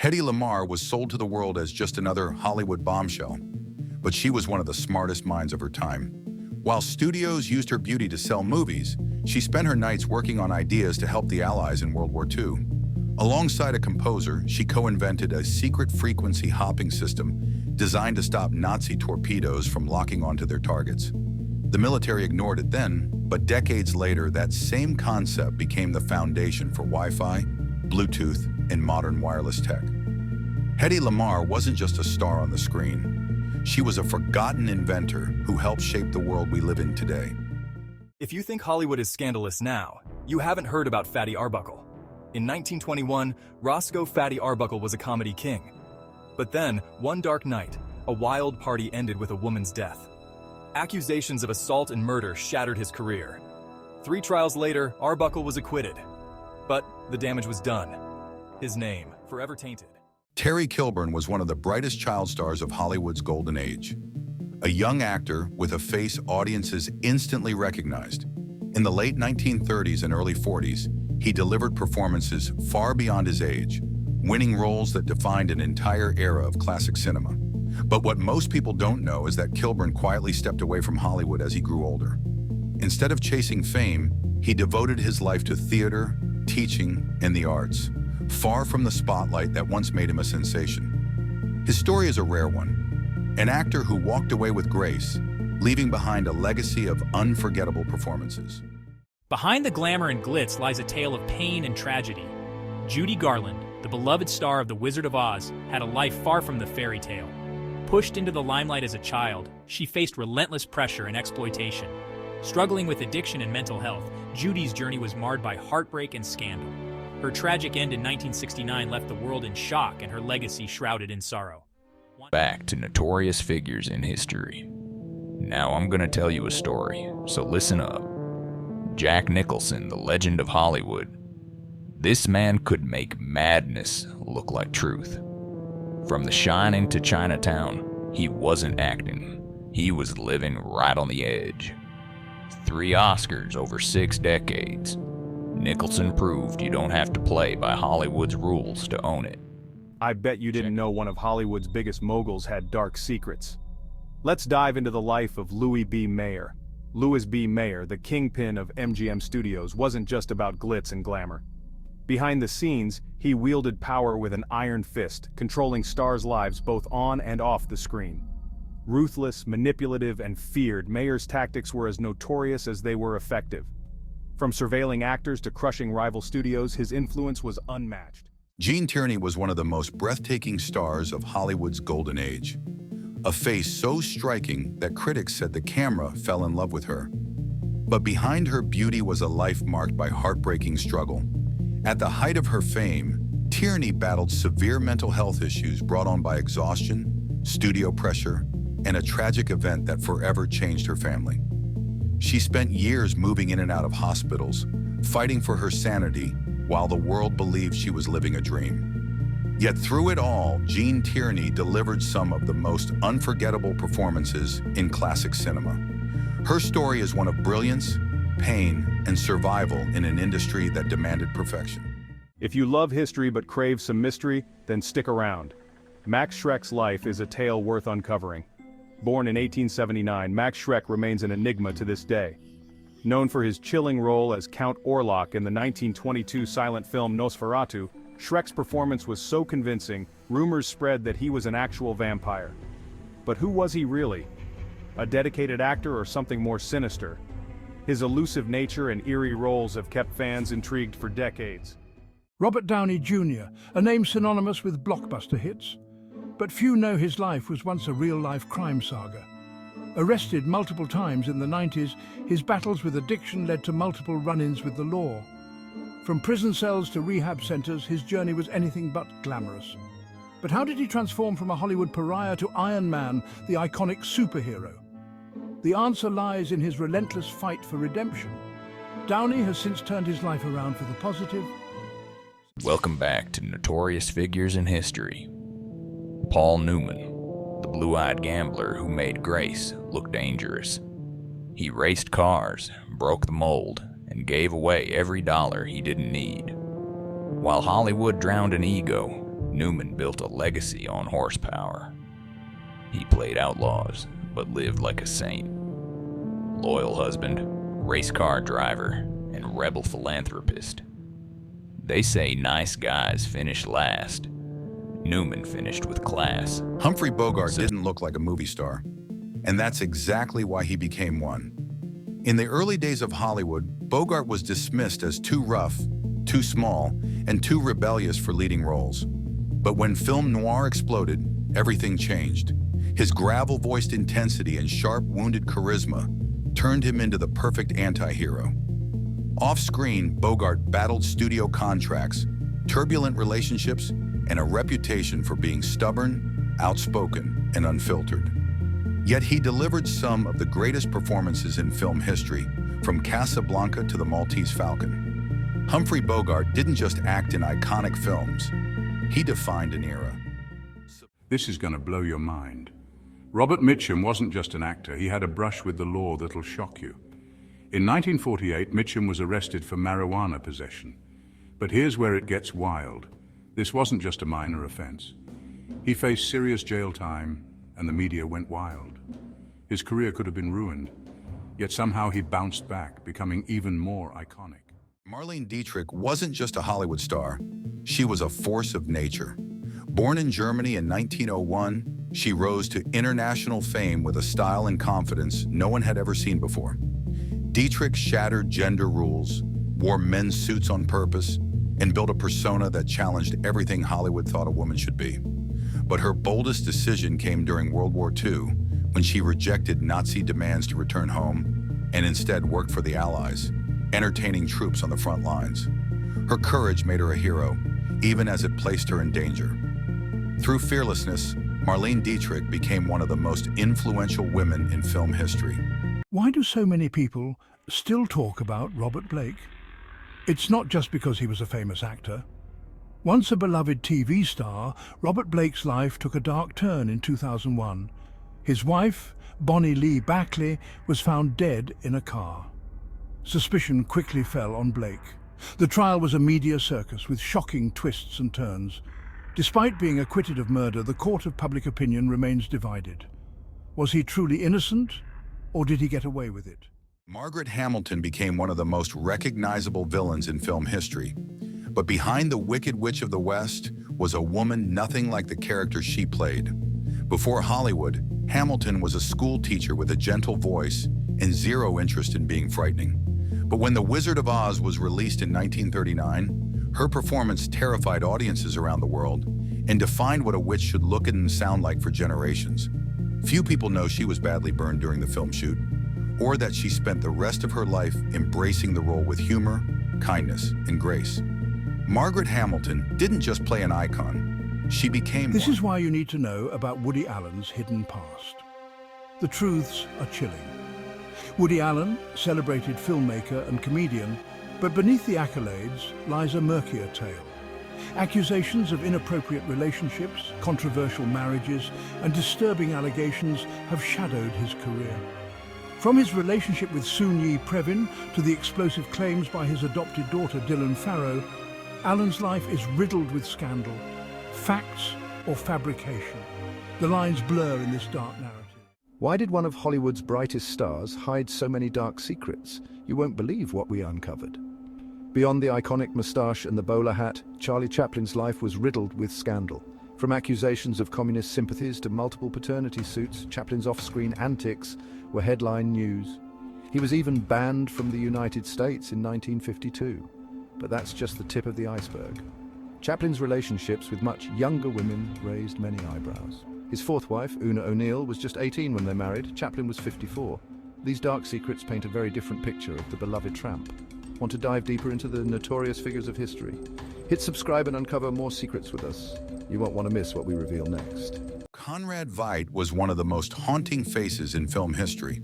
Hedy Lamarr was sold to the world as just another Hollywood bombshell, but she was one of the smartest minds of her time. While studios used her beauty to sell movies, she spent her nights working on ideas to help the Allies in World War II. Alongside a composer, she co-invented a secret frequency hopping system designed to stop Nazi torpedoes from locking onto their targets. The military ignored it then, but decades later, that same concept became the foundation for Wi-Fi, Bluetooth, and modern wireless tech. Hedy Lamarr wasn't just a star on the screen. She was a forgotten inventor who helped shape the world we live in today. If you think Hollywood is scandalous now, you haven't heard about Fatty Arbuckle. In 1921, Roscoe Fatty Arbuckle was a comedy king. But then, one dark night, a wild party ended with a woman's death. Accusations of assault and murder shattered his career. 3 trials later, Arbuckle was acquitted. But the damage was done. His name, forever tainted. Terry Kilburn was one of the brightest child stars of Hollywood's golden age. A young actor with a face audiences instantly recognized. In the late 1930s and early 40s, he delivered performances far beyond his age, winning roles that defined an entire era of classic cinema. But what most people don't know is that Kilburn quietly stepped away from Hollywood as he grew older. Instead of chasing fame, he devoted his life to theater, teaching, and the arts, far from the spotlight that once made him a sensation. His story is a rare one, an actor who walked away with grace, leaving behind a legacy of unforgettable performances. Behind the glamour and glitz lies a tale of pain and tragedy. Judy Garland, the beloved star of The Wizard of Oz, had a life far from the fairy tale. Pushed into the limelight as a child, she faced relentless pressure and exploitation. Struggling with addiction and mental health, Judy's journey was marred by heartbreak and scandal. Her tragic end in 1969 left the world in shock and her legacy shrouded in sorrow. Back to notorious figures in history. Now I'm gonna tell you a story, so listen up. Jack Nicholson, the legend of Hollywood. This man could make madness look like truth. From The Shining to Chinatown, he wasn't acting. He was living right on the edge. 3 Oscars over 6 decades. Nicholson proved you don't have to play by Hollywood's rules to own it. I bet you didn't know one of Hollywood's biggest moguls had dark secrets. Let's dive into the life of Louis B. Mayer. Louis B. Mayer, the kingpin of MGM Studios, wasn't just about glitz and glamour. Behind the scenes, he wielded power with an iron fist, controlling stars' lives both on and off the screen. Ruthless, manipulative, and feared, Mayer's tactics were as notorious as they were effective. From surveilling actors to crushing rival studios, his influence was unmatched. Gene Tierney was one of the most breathtaking stars of Hollywood's golden age. A face so striking that critics said the camera fell in love with her. But behind her beauty was a life marked by heartbreaking struggle. At the height of her fame, Tierney battled severe mental health issues brought on by exhaustion, studio pressure, and a tragic event that forever changed her family. She spent years moving in and out of hospitals, fighting for her sanity while the world believed she was living a dream. Yet through it all, Gene Tierney delivered some of the most unforgettable performances in classic cinema. Her story is one of brilliance, pain, and survival in an industry that demanded perfection. If you love history but crave some mystery, then stick around. Max Schreck's life is a tale worth uncovering. Born in 1879, Max Schreck remains an enigma to this day. Known for his chilling role as Count Orlok in the 1922 silent film Nosferatu, Schreck's performance was so convincing, rumors spread that he was an actual vampire. But who was he really? A dedicated actor or something more sinister? His elusive nature and eerie roles have kept fans intrigued for decades. Robert Downey Jr., a name synonymous with blockbuster hits. But few know his life was once a real-life crime saga. Arrested multiple times in the 90s, his battles with addiction led to multiple run-ins with the law. From prison cells to rehab centers, his journey was anything but glamorous. But how did he transform from a Hollywood pariah to Iron Man, the iconic superhero? The answer lies in his relentless fight for redemption. Downey has since turned his life around for the positive. Welcome back to Notorious Figures in History. Paul Newman, the blue-eyed gambler who made Grace look dangerous. He raced cars, broke the mold, and gave away every dollar he didn't need. While Hollywood drowned in ego, Newman built a legacy on horsepower. He played outlaws, but lived like a saint. Loyal husband, race car driver, and rebel philanthropist. They say nice guys finish last. Newman finished with class. Humphrey Bogart didn't look like a movie star, and that's exactly why he became one. In the early days of Hollywood, Bogart was dismissed as too rough, too small, and too rebellious for leading roles. But when film noir exploded, everything changed. His gravel-voiced intensity and sharp, wounded charisma turned him into the perfect anti-hero. Off-screen, Bogart battled studio contracts, turbulent relationships, and a reputation for being stubborn, outspoken, and unfiltered. Yet he delivered some of the greatest performances in film history, from Casablanca to The Maltese Falcon. Humphrey Bogart didn't just act in iconic films, he defined an era. This is going to blow your mind. Robert Mitchum wasn't just an actor, he had a brush with the law that'll shock you. In 1948, Mitchum was arrested for marijuana possession. But here's where it gets wild. This wasn't just a minor offense. He faced serious jail time, and the media went wild. His career could have been ruined, yet somehow he bounced back, becoming even more iconic. Marlene Dietrich wasn't just a Hollywood star, she was a force of nature. Born in Germany in 1901, she rose to international fame with a style and confidence no one had ever seen before. Dietrich shattered gender rules, wore men's suits on purpose, and built a persona that challenged everything Hollywood thought a woman should be. But her boldest decision came during World War II, when she rejected Nazi demands to return home and instead worked for the Allies, entertaining troops on the front lines. Her courage made her a hero, even as it placed her in danger. Through fearlessness, Marlene Dietrich became one of the most influential women in film history. Why do so many people still talk about Robert Blake? It's not just because he was a famous actor. Once a beloved TV star, Robert Blake's life took a dark turn in 2001. His wife, Bonnie Lee Backley, was found dead in a car. Suspicion quickly fell on Blake. The trial was a media circus with shocking twists and turns. Despite being acquitted of murder, the court of public opinion remains divided. Was he truly innocent, or did he get away with it? Margaret Hamilton became one of the most recognizable villains in film history. But behind the Wicked Witch of the West was a woman nothing like the character she played. Before Hollywood, Hamilton was a school teacher with a gentle voice and zero interest in being frightening. But when The Wizard of Oz was released in 1939, her performance terrified audiences around the world and defined what a witch should look and sound like for generations. Few people know she was badly burned during the film shoot, or that she spent the rest of her life embracing the role with humor, kindness, and grace. Margaret Hamilton didn't just play an icon, she became This one. is why you need to know about Woody Allen's hidden past. The truths are chilling. Woody Allen, celebrated filmmaker and comedian, but beneath the accolades lies a murkier tale. Accusations of inappropriate relationships, controversial marriages, and disturbing allegations have shadowed his career. From his relationship with Soon-Yi Previn to the explosive claims by his adopted daughter Dylan Farrow, Allen's life is riddled with scandal, facts or fabrication. The lines blur in this dark narrative. Why did one of Hollywood's brightest stars hide so many dark secrets? You won't believe what we uncovered. Beyond the iconic moustache and the bowler hat, Charlie Chaplin's life was riddled with scandal. From accusations of communist sympathies to multiple paternity suits, Chaplin's off-screen antics were headline news. He was even banned from the United States in 1952. But that's just the tip of the iceberg. Chaplin's relationships with much younger women raised many eyebrows. His fourth wife, Una O'Neill, was just 18 when they married. Chaplin was 54. These dark secrets paint a very different picture of the beloved tramp. Want to dive deeper into the notorious figures of history? Hit subscribe and uncover more secrets with us. You won't want to miss what we reveal next. Conrad Veidt was one of the most haunting faces in film history.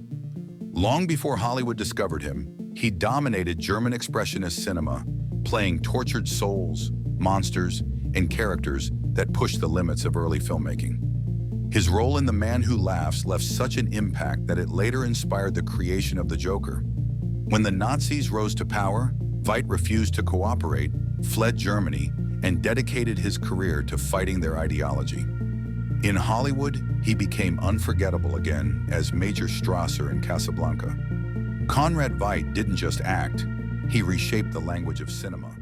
Long before Hollywood discovered him, he dominated German expressionist cinema, playing tortured souls, monsters, and characters that pushed the limits of early filmmaking. His role in The Man Who Laughs left such an impact that it later inspired the creation of the Joker. When the Nazis rose to power, Veidt refused to cooperate, fled Germany, and dedicated his career to fighting their ideology. In Hollywood, he became unforgettable again as Major Strasser in Casablanca. Conrad Veidt didn't just act, he reshaped the language of cinema.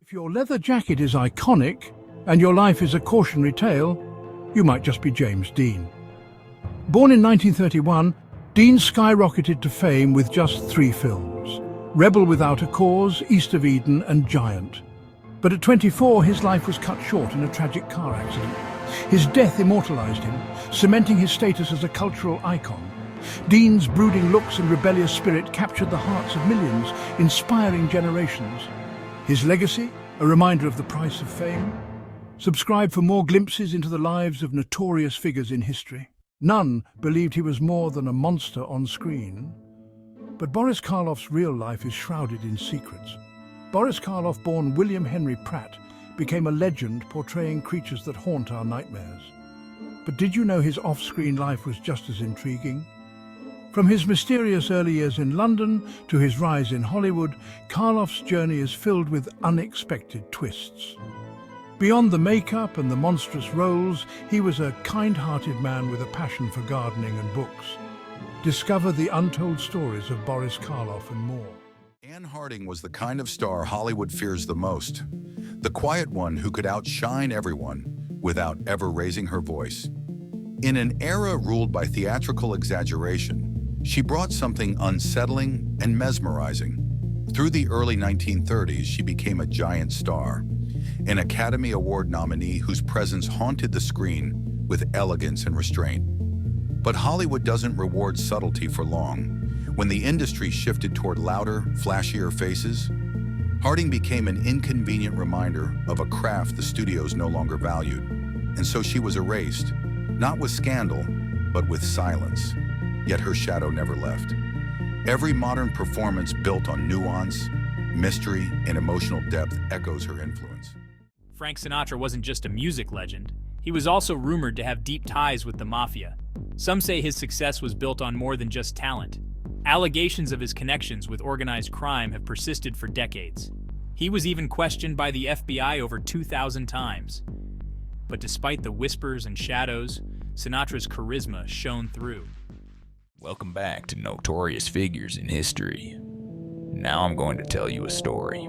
If your leather jacket is iconic and your life is a cautionary tale, you might just be James Dean. Born in 1931, Dean skyrocketed to fame with just 3 films: Rebel Without a Cause, East of Eden, and Giant. But at 24, his life was cut short in a tragic car accident. His death immortalized him, cementing his status as a cultural icon. Dean's brooding looks and rebellious spirit captured the hearts of millions, inspiring generations. His legacy, a reminder of the price of fame. Subscribe for more glimpses into the lives of notorious figures in history. None believed he was more than a monster on screen. But Boris Karloff's real life is shrouded in secrets. Boris Karloff, born William Henry Pratt, became a legend portraying creatures that haunt our nightmares. But did you know his off-screen life was just as intriguing? From his mysterious early years in London to his rise in Hollywood, Karloff's journey is filled with unexpected twists. Beyond the makeup and the monstrous roles, he was a kind-hearted man with a passion for gardening and books. Discover the untold stories of Boris Karloff and more. Anne Harding was the kind of star Hollywood fears the most. The quiet one who could outshine everyone without ever raising her voice. In an era ruled by theatrical exaggeration, she brought something unsettling and mesmerizing. Through the early 1930s, she became a giant star, an Academy Award nominee whose presence haunted the screen with elegance and restraint. But Hollywood doesn't reward subtlety for long. When the industry shifted toward louder, flashier faces, Harding became an inconvenient reminder of a craft the studios no longer valued. And so she was erased, not with scandal, but with silence. Yet her shadow never left. Every modern performance built on nuance, mystery, and emotional depth echoes her influence. Frank Sinatra wasn't just a music legend. He was also rumored to have deep ties with the mafia. Some say his success was built on more than just talent. Allegations of his connections with organized crime have persisted for decades. He was even questioned by the FBI over 2,000 times. But despite the whispers and shadows, Sinatra's charisma shone through. Welcome back to Notorious Figures in History. Now I'm going to tell you a story.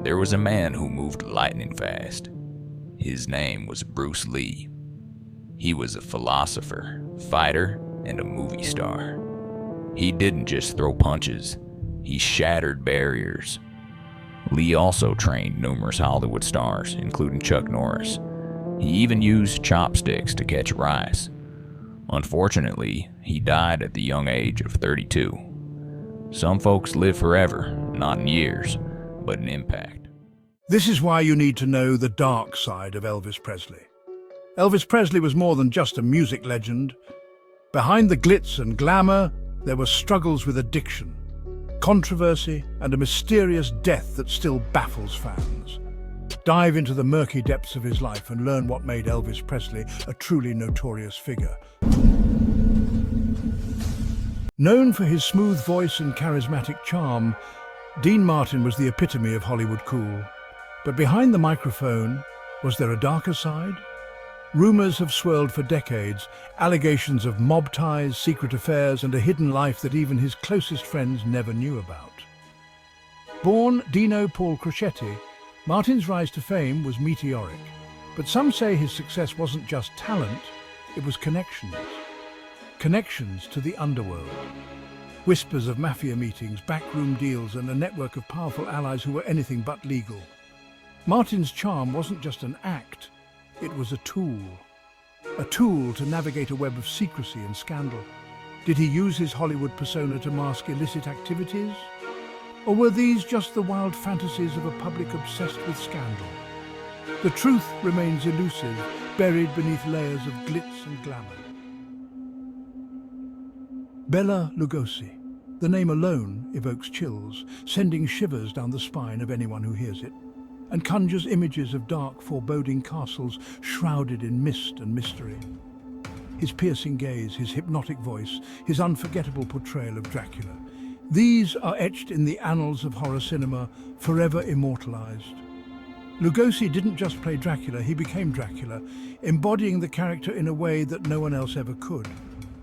There was a man who moved lightning fast. His name was Bruce Lee. He was a philosopher, fighter, and a movie star. He didn't just throw punches, he shattered barriers. Lee also trained numerous Hollywood stars, including Chuck Norris. He even used chopsticks to catch rice. Unfortunately, he died at the young age of 32. Some folks live forever, not in years, but in impact. This is why you need to know the dark side of Elvis Presley. Elvis Presley was more than just a music legend. Behind the glitz and glamour, there were struggles with addiction, controversy, and a mysterious death that still baffles fans. Dive into the murky depths of his life and learn what made Elvis Presley a truly notorious figure. Known for his smooth voice and charismatic charm, Dean Martin was the epitome of Hollywood cool. But behind the microphone, was there a darker side? Rumors have swirled for decades, allegations of mob ties, secret affairs, and a hidden life that even his closest friends never knew about. Born Dino Paul Crescetti, Martin's rise to fame was meteoric. But some say his success wasn't just talent, it was connections. Connections to the underworld. Whispers of mafia meetings, backroom deals, and a network of powerful allies who were anything but legal. Martin's charm wasn't just an act, it was a tool to navigate a web of secrecy and scandal. Did he use his Hollywood persona to mask illicit activities? Or were these just the wild fantasies of a public obsessed with scandal? The truth remains elusive, buried beneath layers of glitz and glamour. Bela Lugosi. The name alone evokes chills, sending shivers down the spine of anyone who hears it, and conjures images of dark, foreboding castles shrouded in mist and mystery. His piercing gaze, his hypnotic voice, his unforgettable portrayal of Dracula. These are etched in the annals of horror cinema, forever immortalized. Lugosi didn't just play Dracula, he became Dracula, embodying the character in a way that no one else ever could.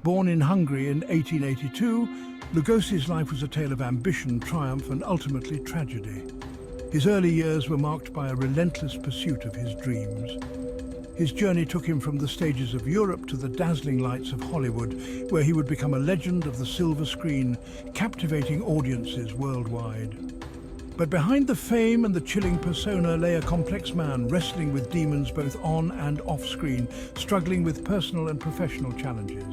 Born in Hungary in 1882, Lugosi's life was a tale of ambition, triumph, and ultimately tragedy. His early years were marked by a relentless pursuit of his dreams. His journey took him from the stages of Europe to the dazzling lights of Hollywood, where he would become a legend of the silver screen, captivating audiences worldwide. But behind the fame and the chilling persona lay a complex man wrestling with demons both on and off screen, struggling with personal and professional challenges.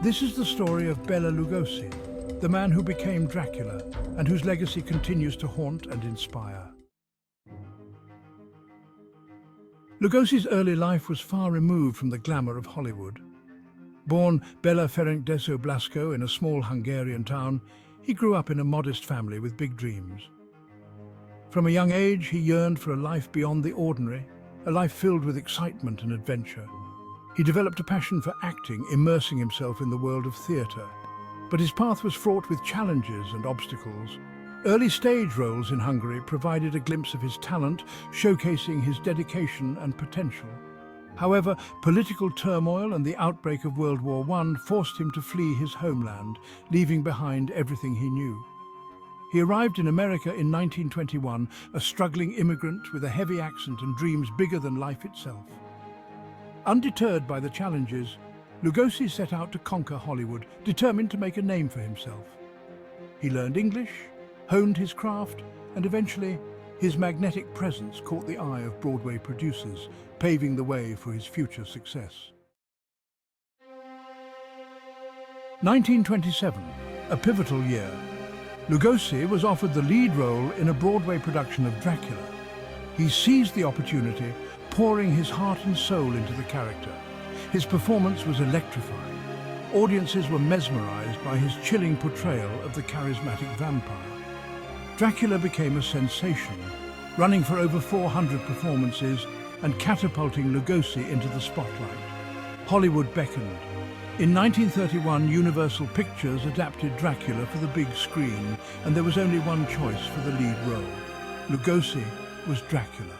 This is the story of Bela Lugosi, the man who became Dracula and whose legacy continues to haunt and inspire. Lugosi's early life was far removed from the glamour of Hollywood. Born Bela Ferencváros Blasco in a small Hungarian town, he grew up in a modest family with big dreams. From a young age, he yearned for a life beyond the ordinary, a life filled with excitement and adventure. He developed a passion for acting, immersing himself in the world of theatre. But his path was fraught with challenges and obstacles. Early stage roles in Hungary provided a glimpse of his talent, showcasing his dedication and potential. However, political turmoil and the outbreak of World War I forced him to flee his homeland, leaving behind everything he knew. He arrived in America in 1921, a struggling immigrant with a heavy accent and dreams bigger than life itself. Undeterred by the challenges, Lugosi set out to conquer Hollywood, determined to make a name for himself. He learned English, honed his craft, and eventually, his magnetic presence caught the eye of Broadway producers, paving the way for his future success. 1927, a pivotal year. Lugosi was offered the lead role in a Broadway production of Dracula. He seized the opportunity, pouring his heart and soul into the character. His performance was electrifying. Audiences were mesmerized by his chilling portrayal of the charismatic vampire. Dracula became a sensation, running for over 400 performances and catapulting Lugosi into the spotlight. Hollywood beckoned. In 1931, Universal Pictures adapted Dracula for the big screen, and there was only one choice for the lead role. Lugosi was Dracula.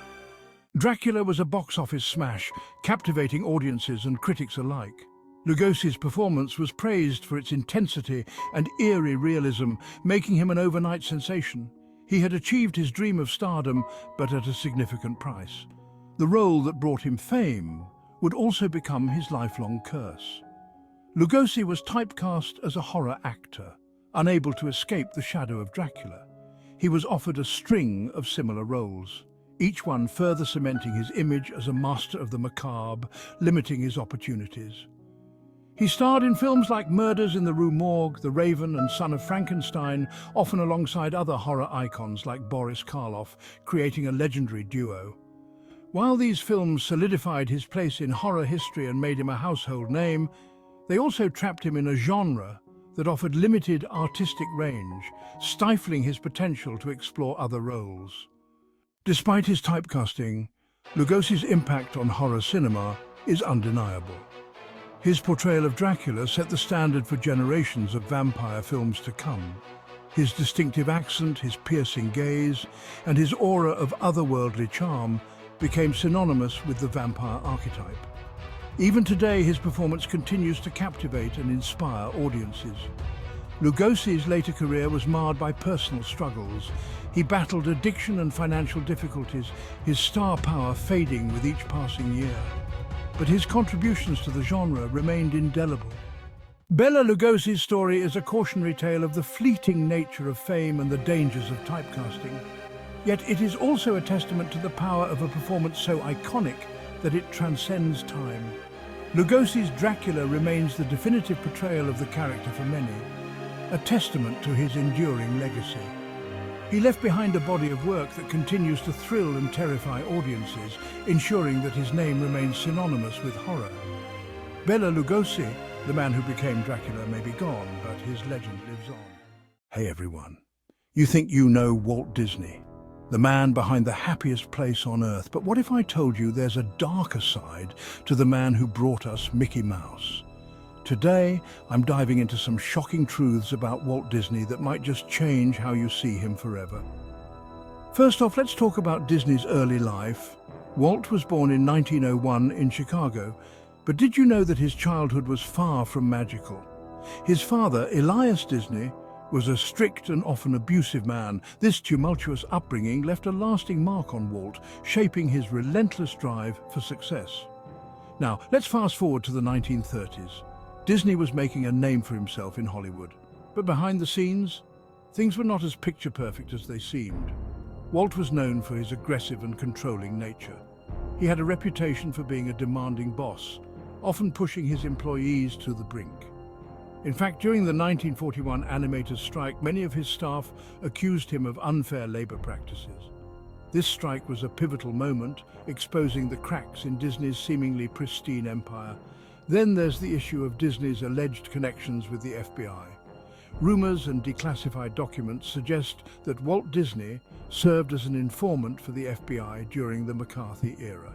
Dracula was a box office smash, captivating audiences and critics alike. Lugosi's performance was praised for its intensity and eerie realism, making him an overnight sensation. He had achieved his dream of stardom, but at a significant price. The role that brought him fame would also become his lifelong curse. Lugosi was typecast as a horror actor, unable to escape the shadow of Dracula. He was offered a string of similar roles, each one further cementing his image as a master of the macabre, limiting his opportunities. He starred in films like Murders in the Rue Morgue, The Raven and Son of Frankenstein, often alongside other horror icons like Boris Karloff, creating a legendary duo. While these films solidified his place in horror history and made him a household name, they also trapped him in a genre that offered limited artistic range, stifling his potential to explore other roles. Despite his typecasting, Lugosi's impact on horror cinema is undeniable. His portrayal of Dracula set the standard for generations of vampire films to come. His distinctive accent, his piercing gaze, and his aura of otherworldly charm became synonymous with the vampire archetype. Even today, his performance continues to captivate and inspire audiences. Lugosi's later career was marred by personal struggles. He battled addiction and financial difficulties, his star power fading with each passing year. But his contributions to the genre remained indelible. Bela Lugosi's story is a cautionary tale of the fleeting nature of fame and the dangers of typecasting. Yet it is also a testament to the power of a performance so iconic that it transcends time. Lugosi's Dracula remains the definitive portrayal of the character for many, a testament to his enduring legacy. He left behind a body of work that continues to thrill and terrify audiences, ensuring that his name remains synonymous with horror. Bela Lugosi, the man who became Dracula, may be gone, but his legend lives on. Hey everyone, you think you know Walt Disney, the man behind the happiest place on earth, but what if I told you there's a darker side to the man who brought us Mickey Mouse? Today, I'm diving into some shocking truths about Walt Disney that might just change how you see him forever. First off, let's talk about Disney's early life. Walt was born in 1901 in Chicago, but did you know that his childhood was far from magical? His father, Elias Disney, was a strict and often abusive man. This tumultuous upbringing left a lasting mark on Walt, shaping his relentless drive for success. Now, let's fast forward to the 1930s. Disney was making a name for himself in Hollywood. But behind the scenes, things were not as picture-perfect as they seemed. Walt was known for his aggressive and controlling nature. He had a reputation for being a demanding boss, often pushing his employees to the brink. In fact, during the 1941 animators' strike, many of his staff accused him of unfair labor practices. This strike was a pivotal moment, exposing the cracks in Disney's seemingly pristine empire. Then there's the issue of Disney's alleged connections with the FBI. Rumors and declassified documents suggest that Walt Disney served as an informant for the FBI during the McCarthy era.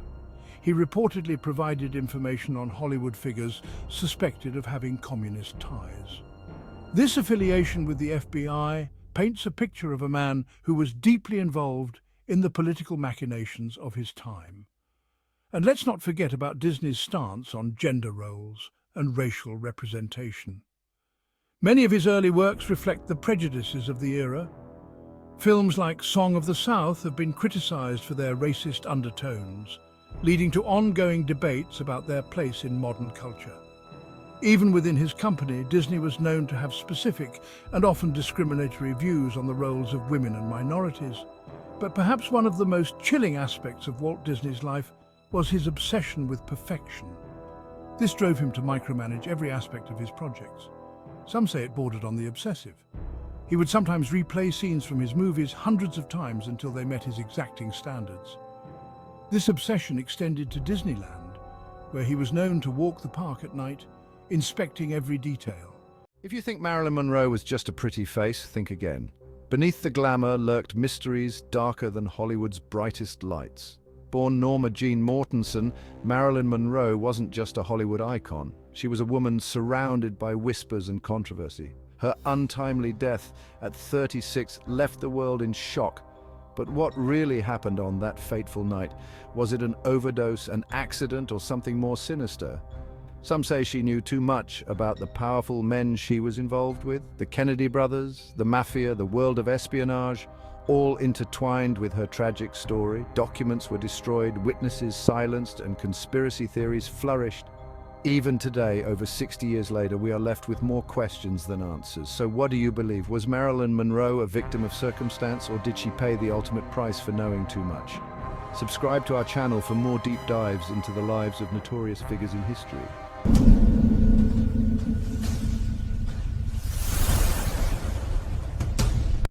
He reportedly provided information on Hollywood figures suspected of having communist ties. This affiliation with the FBI paints a picture of a man who was deeply involved in the political machinations of his time. And let's not forget about Disney's stance on gender roles and racial representation. Many of his early works reflect the prejudices of the era. Films like Song of the South have been criticized for their racist undertones, leading to ongoing debates about their place in modern culture. Even within his company, Disney was known to have specific and often discriminatory views on the roles of women and minorities. But perhaps one of the most chilling aspects of Walt Disney's life was his obsession with perfection. This drove him to micromanage every aspect of his projects. Some say it bordered on the obsessive. He would sometimes replay scenes from his movies hundreds of times until they met his exacting standards. This obsession extended to Disneyland, where he was known to walk the park at night, inspecting every detail. If you think Marilyn Monroe was just a pretty face, think again. Beneath the glamour lurked mysteries darker than Hollywood's brightest lights. Born Norma Jean Mortensen, Marilyn Monroe wasn't just a Hollywood icon. She was a woman surrounded by whispers and controversy. Her untimely death at 36 left the world in shock. But what really happened on that fateful night? Was it an overdose, an accident, or something more sinister? Some say she knew too much about the powerful men she was involved with, the Kennedy brothers, the mafia, the world of espionage, all intertwined with her tragic story. Documents were destroyed, witnesses silenced, and conspiracy theories flourished. Even today, over 60 years later, we are left with more questions than answers. So what do you believe? Was Marilyn Monroe a victim of circumstance, or did she pay the ultimate price for knowing too much? Subscribe to our channel for more deep dives into the lives of notorious figures in history.